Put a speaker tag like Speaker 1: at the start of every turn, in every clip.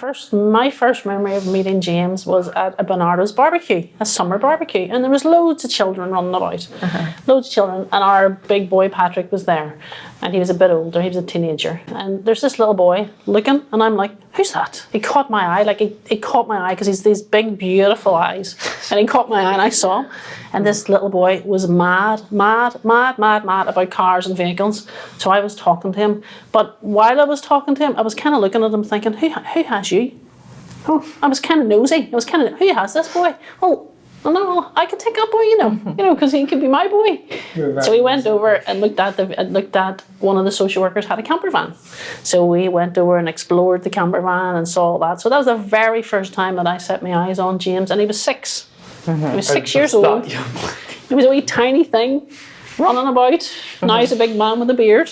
Speaker 1: My first memory of meeting James was at a Barnardo's barbecue, a summer barbecue, and there was loads of children running about, loads of children, and our big boy Patrick was there, and he was a bit older, he was a teenager, and there's this little boy looking, and I'm like, who's that? He caught my eye, like he caught my eye because he's these big beautiful eyes, and he caught my eye and I saw him, and this little boy was mad about cars and vehicles. So I was talking to him, but while I was talking to him, I was kind of looking at him thinking, who has you? Oh, I was kind of nosy. I was kind of, who has this boy? Oh, no, I could take that boy, you know, because he could be my boy. So we went over and looked at one of the social workers had a camper van. So we went over and explored the camper van and saw that. So that was the very first time that I set my eyes on James, and he was 6. He was 6 years old. He was a wee tiny thing running about. Now he's a big man with a beard.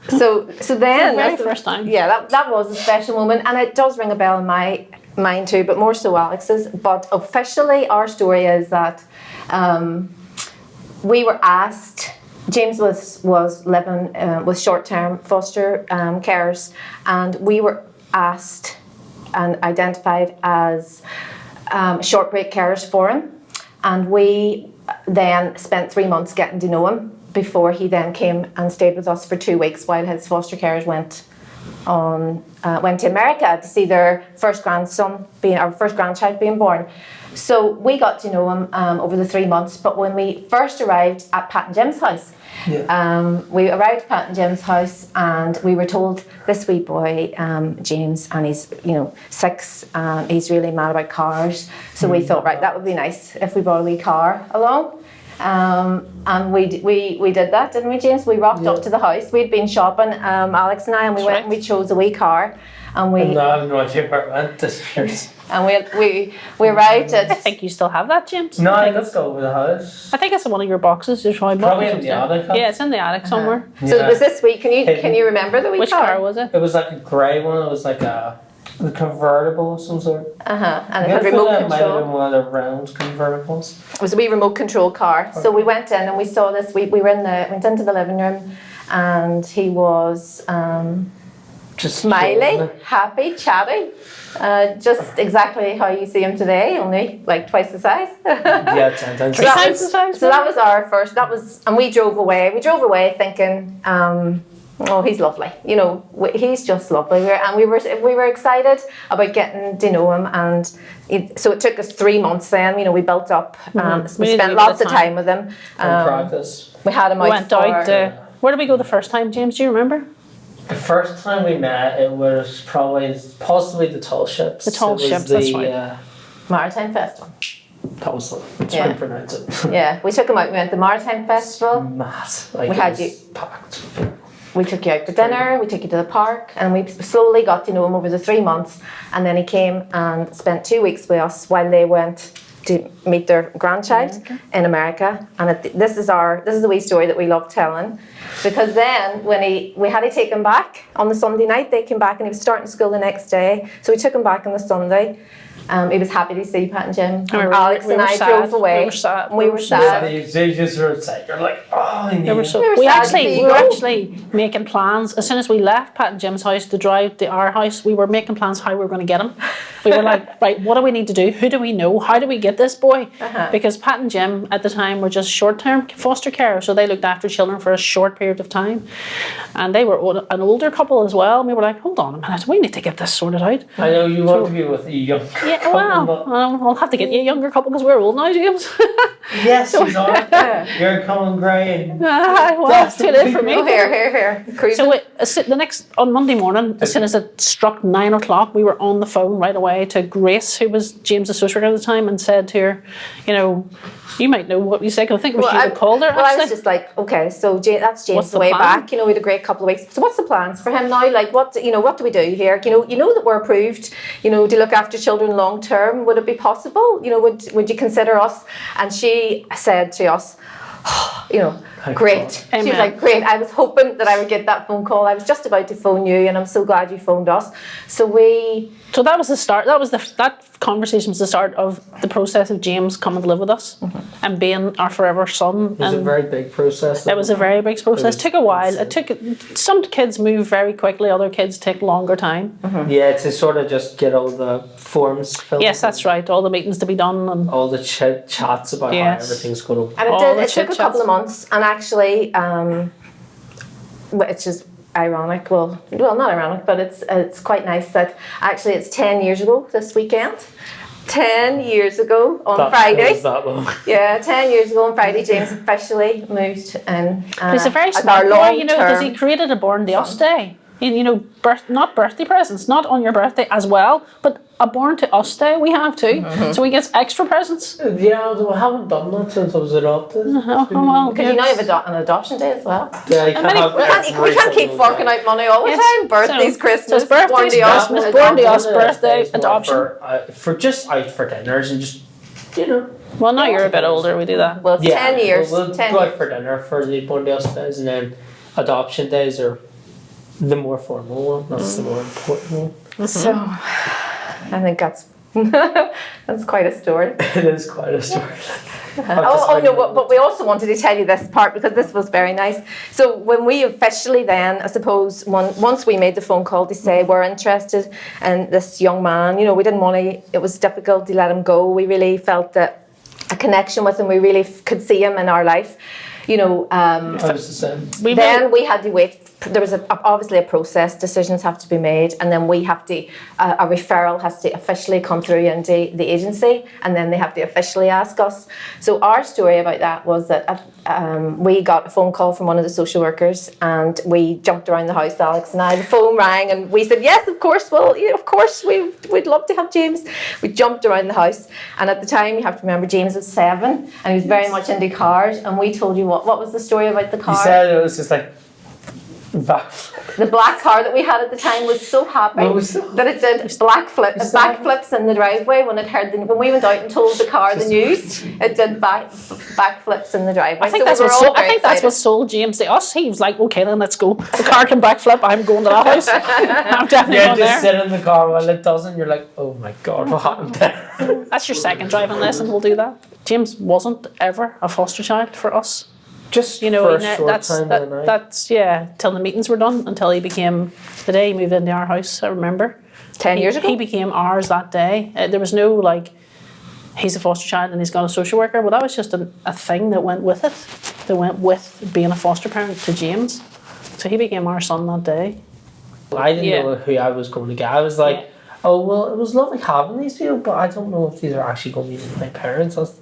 Speaker 2: So then,
Speaker 1: the very first time.
Speaker 2: Yeah, that was a special moment, and it does ring a bell in my mind too, but more so Alex's. But officially, our story is that we were asked. James was living with short-term foster carers, and we were asked and identified as short break carers for him, and we then spent 3 months getting to know him before he then came and stayed with us for 2 weeks while his foster carers went to America to see their first grandchild being born. So we got to know him over the 3 months, but when we first arrived at Pat and Jim's house, we arrived at Pat and Jim's house and we were told this wee boy, James, and he's 6, and he's really mad about cars. So we thought, right, that would be nice if we brought a wee car along. And we did that, didn't we, James? We rocked up to the house. We'd been shopping, Alex and I, and we went and we chose a wee car. And we
Speaker 3: no, I have no idea where it went this year.
Speaker 2: And we arrived at...
Speaker 1: I think you still have that, James.
Speaker 3: No, I let's go over the house.
Speaker 1: I think it's in one of your boxes.
Speaker 3: Probably in the attic.
Speaker 1: Yeah, it's in the attic somewhere.
Speaker 2: So it was this week. Can you remember the wee
Speaker 1: Which car was it?
Speaker 3: It was like a grey one. It was like a convertible of some sort.
Speaker 2: And it had remote control.
Speaker 3: It might have been one of the round convertibles.
Speaker 2: It was a wee remote control car. Okay. So we went in and we saw this. We went into the living room, and he was just smiley, happy, chatty. Just exactly how you see him today, only like twice the size.
Speaker 3: Yeah, 10 times.
Speaker 1: 3 times the size.
Speaker 2: So that was our first. And we drove away. We drove away thinking, oh, he's lovely. He's just lovely. We were excited about getting to know him, and so it took us 3 months. Then we built up. We spent lots of time with him.
Speaker 3: Practice.
Speaker 2: We had him out.
Speaker 1: We went out. Where did we go the first time, James? Do you remember?
Speaker 3: The first time we met, it was possibly the Tall Ships.
Speaker 1: The Tall Ships, that's right.
Speaker 2: Maritime Festival.
Speaker 3: That was that's how you pronounce it.
Speaker 2: Yeah, we took him out. We went to the Maritime Festival.
Speaker 3: Mad.
Speaker 2: We had you
Speaker 3: packed.
Speaker 2: We took you out for dinner. We took you to the park, and we slowly got to know him over the 3 months. And then he came and spent 2 weeks with us while they went to meet their grandchild in America. And this is the wee story that we love telling, because then when we had to take him back on the Sunday night. They came back and he was starting school the next day, so we took him back on the Sunday. He was happy to see Pat and Jim. Alex and I drove away. We were sad.
Speaker 3: They just were sad. You're like, oh,
Speaker 1: we were actually making plans. As soon as we left Pat and Jim's house to drive to our house, we were making plans how we were going to get him. We were like, right, what do we need to do? Who do we know? How do we get this boy? Because Pat and Jim at the time were just short-term foster care, so they looked after children for a short period of time. And they were an older couple as well. And we were like, hold on a minute, we need to get this sorted out.
Speaker 3: I know you want to be with a young couple.
Speaker 1: Yeah, well, I'll have to get you a younger couple because we're old now, James.
Speaker 3: Yes, you are. You're coming grey.
Speaker 1: Well, it's too late for me.
Speaker 2: Oh, here.
Speaker 1: So on Monday morning, as soon as it struck 9 o'clock, we were on the phone right away to Grace, who was James's social worker at the time, and said to her, you might know what we said. I think it was you that called her.
Speaker 2: Well, I was just like, okay, so that's James way back. We had a great couple of weeks. So what's the plans for him now? Like, what do we do here? You know that we're approved, to look after children long term. Would it be possible? Would you consider us? And she said to us, great.
Speaker 1: Amen.
Speaker 2: She was like, great. I was hoping that I would get that phone call. I was just about to phone you, and I'm so glad you phoned us. So that
Speaker 1: was the start. That conversation was the start of the process of James coming to live with us and being our forever son.
Speaker 3: It was a very big process.
Speaker 1: It was a very big process. It took a while.
Speaker 3: insane.
Speaker 1: Some kids move very quickly, other kids take longer time.
Speaker 3: Yeah, to sort of just get all the forms filled.
Speaker 1: Yes, that's right. All the meetings to be done and
Speaker 3: All the chats about how
Speaker 1: Yes.
Speaker 3: everything's going to.
Speaker 2: And
Speaker 1: All the
Speaker 2: it took a
Speaker 1: chit-chats.
Speaker 2: couple of months, and actually, it's just ironic. Well, not ironic, but it's quite nice that actually it's 10 years ago this weekend. 10 years ago on Friday.
Speaker 3: Was that long?
Speaker 2: Yeah, 10 years ago on Friday, James officially moved in.
Speaker 1: he's a very
Speaker 2: as
Speaker 1: smart
Speaker 2: our
Speaker 1: boy, you know, because he
Speaker 2: long-term
Speaker 1: created a Born to Us Day. You know, not birthday presents, not on your birthday as well, but a Born to Us Day we have too. So he gets extra presents.
Speaker 3: Yeah, I haven't done that since I was adopted.
Speaker 1: Oh, well,
Speaker 2: because you now have an adoption day as well.
Speaker 3: Yeah, you can't have
Speaker 2: We can't keep
Speaker 3: every
Speaker 2: forking out money all the
Speaker 1: Yes.
Speaker 2: time. Birthdays,
Speaker 1: So-
Speaker 2: Christmas,
Speaker 1: so birthdays,
Speaker 2: Born to Us,
Speaker 1: Christmas,
Speaker 2: adoption.
Speaker 1: Born to Us,
Speaker 3: One of those
Speaker 1: birthday,
Speaker 3: days more
Speaker 1: adoption.
Speaker 3: for just out for dinners and just, you know.
Speaker 1: Well, now you're a bit older, we do that.
Speaker 2: Well, it's 10 years.
Speaker 3: We'll
Speaker 2: 10
Speaker 3: go
Speaker 2: years.
Speaker 3: out for dinner for the Born to Us days, and then adoption days are the more formal one. That's the more important one.
Speaker 2: So, I think that's quite a story.
Speaker 3: It is quite a story.
Speaker 2: But we also wanted to tell you this part because this was very nice. So when we officially then, I suppose, once we made the phone call to say we're interested in this young man, you know, we didn't want to, it was difficult to let him go. We really felt that a connection with him, we really could see him in our life. You know,
Speaker 3: I was the same.
Speaker 2: we had to wait. There was obviously a process. Decisions have to be made, and then we have to. A referral has to officially come through into the agency, and then they have to officially ask us. So our story about that was that we got a phone call from one of the social workers, and we jumped around the house. Alex and I. The phone rang, and we said, "Yes, of course. Well, of course, we'd love to have James." We jumped around the house, and at the time, you have to remember, James was 7, and he was very much into cars. And we told you what was the story about the car?
Speaker 3: You said it was just like.
Speaker 2: The black car that we had at the time was so happy that it did backflips in the driveway when it heard when we went out and told the car the news. It did backflips in the driveway.
Speaker 1: I think that's what sold James to us. He was like, okay, then let's go. The car can backflip. I'm going to that house. I'm definitely going
Speaker 3: just
Speaker 1: there.
Speaker 3: sit in the car while it doesn't. You're like, oh my god, what happened there?
Speaker 1: That's your second driving lesson. We'll do that. James wasn't ever a foster child for us.
Speaker 3: Just
Speaker 1: You know,
Speaker 3: for a
Speaker 1: and
Speaker 3: short time of the night.
Speaker 1: that's till the meetings were done, until he became the day he moved into our house. I remember
Speaker 2: 10 years ago.
Speaker 1: he became ours that day. There was no like, he's a foster child and he's got a social worker. Well, that was just a thing that went with it. That went with being a foster parent to James. So he became our son that day.
Speaker 3: I didn't know who I was going to get. I was like, oh well, it was lovely having these people, but I don't know if these are actually going to be my parents. That's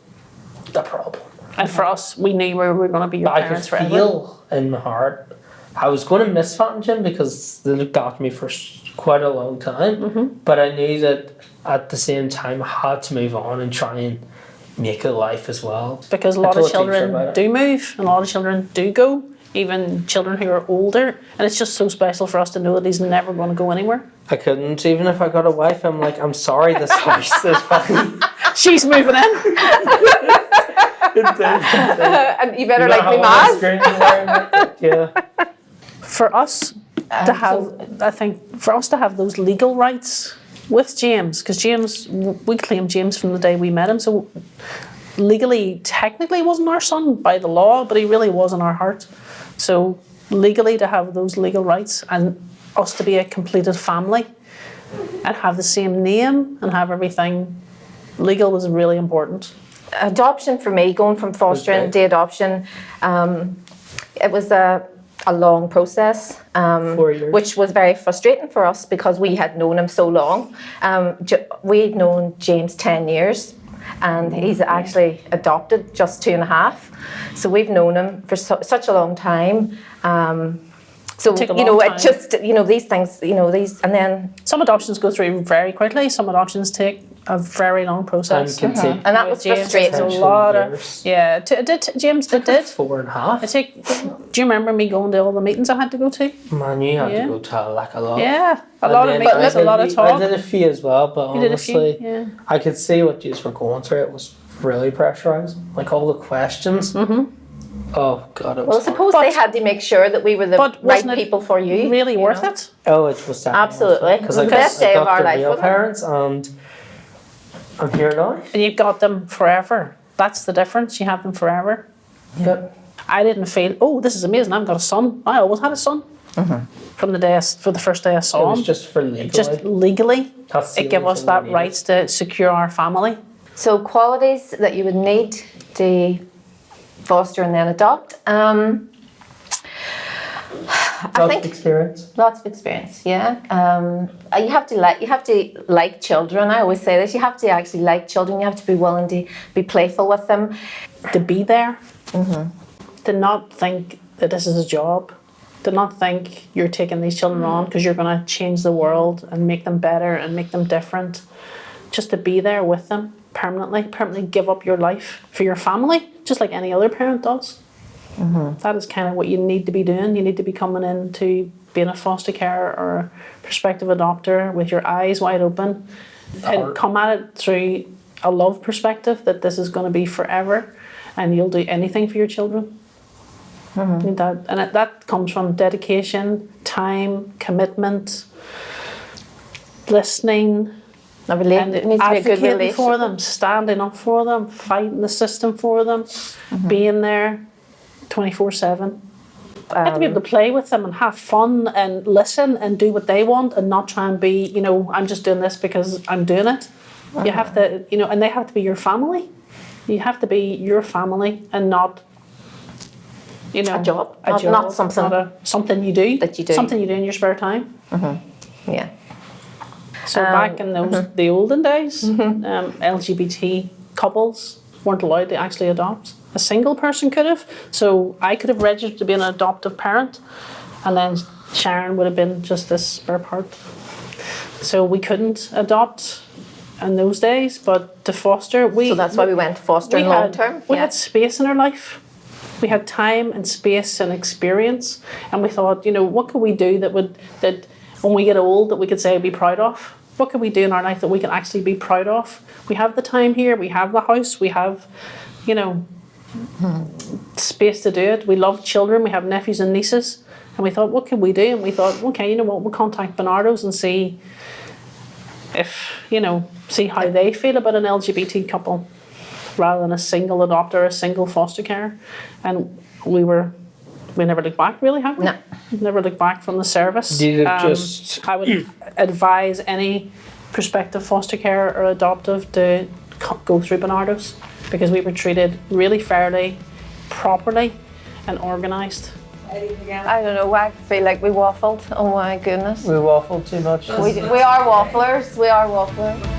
Speaker 3: the problem.
Speaker 1: And for us, we knew we were going to be your
Speaker 3: But
Speaker 1: parents
Speaker 3: I could
Speaker 1: forever.
Speaker 3: feel in my heart I was going to miss Fat and Jim because they looked after me for quite a long time. But I knew that at the same time I had to move on and try and make a life as well.
Speaker 1: Because a lot of children do move, and a lot of children do go, even children who are older. And it's just so special for us to know that he's never going to go anywhere.
Speaker 3: I couldn't, even if I got a wife, I'm like, I'm sorry, this house is fucking...
Speaker 1: She's moving in.
Speaker 2: And you better like me mad.
Speaker 3: Yeah.
Speaker 1: For us to have, I think, for us to have those legal rights with James, because James, we claimed James from the day we met him, so legally, technically, he wasn't our son by the law, but he really was in our heart. So legally, to have those legal rights and us to be a completed family and have the same name and have everything legal was really important.
Speaker 2: Adoption for me, going from fostering to adoption, it was a long process,
Speaker 3: 4 years.
Speaker 2: which was very frustrating for us because we had known him so long. We'd known James 10 years, and he's actually adopted just 2.5. So we've known him for such a long time. So it just these things, and then
Speaker 1: some adoptions go through very quickly. Some adoptions take a very long process,
Speaker 3: and
Speaker 2: that was frustrating.
Speaker 1: A lot of it did. James, it did
Speaker 3: 4.5.
Speaker 1: Do you remember me going to all the meetings I had to go to?
Speaker 3: Man, you had to go to a lot.
Speaker 1: Yeah, a lot of meetings, a lot of talk.
Speaker 3: I did a few as well, but honestly,
Speaker 1: yeah.
Speaker 3: I could see what you were going through. It was really pressurizing, like all the questions. Oh God, it was.
Speaker 2: Well, suppose they had to make sure that we were the right people for you.
Speaker 1: Really worth it?
Speaker 3: Oh, it was definitely
Speaker 2: absolutely.
Speaker 3: because
Speaker 2: It was the best day of our life.
Speaker 3: Real parents, and I'm here now.
Speaker 1: and you've got them forever. That's the difference. You have them forever.
Speaker 3: Yep.
Speaker 1: I didn't feel, oh, this is amazing. I've got a son. I always had a son. From the day for the first day I saw
Speaker 3: It was
Speaker 1: him.
Speaker 3: just for legally.
Speaker 1: Just legally,
Speaker 3: That's the
Speaker 1: it gave
Speaker 3: only
Speaker 1: us
Speaker 3: thing
Speaker 1: that
Speaker 3: we
Speaker 1: right to secure our family.
Speaker 2: So qualities that you would need to foster and then adopt. I think
Speaker 3: experience.
Speaker 2: lots of experience. Yeah. You have to like children. I always say this. You have to actually like children. You have to be willing to be playful with them.
Speaker 1: To be there, to not think that this is a job, to not think you're taking these children on because you're going to change the world and make them better and make them different. Just to be there with them permanently give up your life for your family, just like any other parent does. That is kind of what you need to be doing. You need to be coming into being a foster care or prospective adopter with your eyes wide open and come at it through a love perspective that this is going to be forever and you'll do anything for your children. That comes from dedication, time, commitment, listening,
Speaker 2: It
Speaker 1: and
Speaker 2: needs to be a good
Speaker 1: advocating
Speaker 2: relationship.
Speaker 1: for them, standing up for them, fighting the system for them, being there 24/7. You have to be able to play with them and have fun and listen and do what they want and not try and be, I'm just doing this because I'm doing it. You have to, and they have to be your family. You have to be your family and not,
Speaker 2: A job.
Speaker 1: a
Speaker 2: Not-
Speaker 1: job,
Speaker 2: not something
Speaker 1: something you do.
Speaker 2: that you do.
Speaker 1: Something you do in your spare time.
Speaker 2: Yeah.
Speaker 1: So back in the olden days, LGBT couples weren't allowed to actually adopt. A single person could have. So I could have registered to be an adoptive parent, and then Sharon would have been just this spare part. So we couldn't adopt in those days, but to foster,
Speaker 2: So that's why we went fostering long term.
Speaker 1: We had space in our life. We had time and space and experience, and we thought, what could we do that when we get old, that we could say be proud of? What can we do in our life that we can actually be proud of? We have the time here, we have the house, we have, space to do it. We love children, we have nephews and nieces, and we thought, what can we do? And we thought, okay, you know what, we'll contact Barnardo's and see if, see how they feel about an LGBT couple rather than a single adopter, a single foster care. And we never looked back, really, have we?
Speaker 2: No.
Speaker 1: Never looked back from the service. I would advise any prospective foster care or adoptive to go through Barnardo's because we were treated really fairly, properly and organised.
Speaker 2: I don't know. I feel like we waffled. Oh my goodness.
Speaker 3: We waffled too much.
Speaker 2: We are wafflers. We are wafflers.